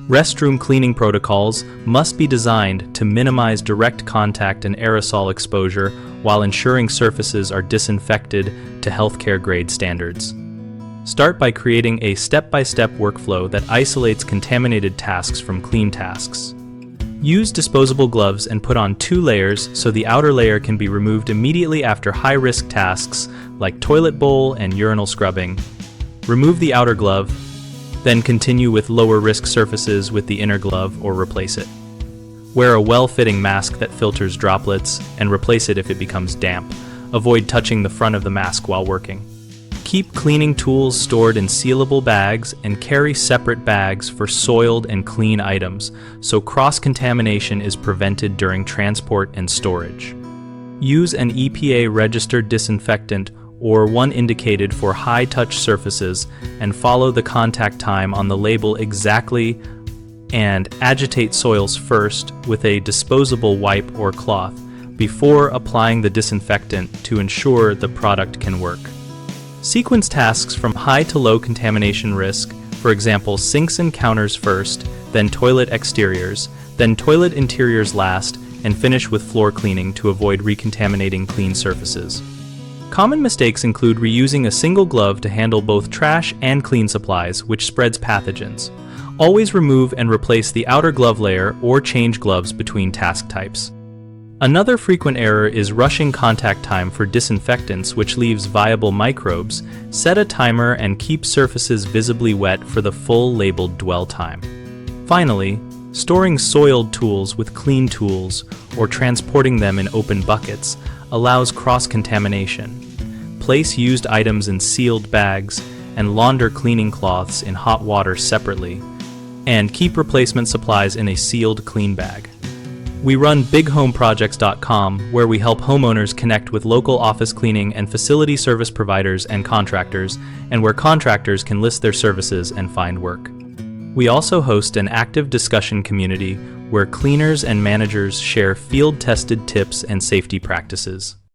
Restroom cleaning protocols must be designed to minimize direct contact and aerosol exposure while ensuring surfaces are disinfected to healthcare-grade standards. Start by creating a step-by-step workflow that isolates contaminated tasks from clean tasks. Use disposable gloves and put on 2 layers so the outer layer can be removed immediately after high-risk tasks like toilet bowl and urinal scrubbing. Remove the outer glove, then continue with lower-risk surfaces with the inner glove or replace it. Wear a well-fitting mask that filters droplets and replace it if it becomes damp. Avoid touching the front of the mask while working. Keep cleaning tools stored in sealable bags and carry separate bags for soiled and clean items so cross-contamination is prevented during transport and storage. Use an EPA-registered disinfectant or one indicated for high-touch surfaces and follow the contact time on the label exactly, and agitate soils first with a disposable wipe or cloth before applying the disinfectant to ensure the product can work. Sequence tasks from high to low contamination risk, for example, sinks and counters first, then toilet exteriors, then toilet interiors last, and finish with floor cleaning to avoid recontaminating clean surfaces. Common mistakes include reusing a single glove to handle both trash and clean supplies, which spreads pathogens. Always remove and replace the outer glove layer or change gloves between task types. Another frequent error is rushing contact time for disinfectants, which leaves viable microbes. Set a timer and keep surfaces visibly wet for the full labeled dwell time. Finally, storing soiled tools with clean tools or transporting them in open buckets allows cross-contamination. Place used items in sealed bags and launder cleaning cloths in hot water separately, and keep replacement supplies in a sealed clean bag. We run BigHomeProjects.com, where we help homeowners connect with local office cleaning and facility service providers and contractors, and where contractors can list their services and find work. We also host an active discussion community where cleaners and managers share field-tested tips and safety practices.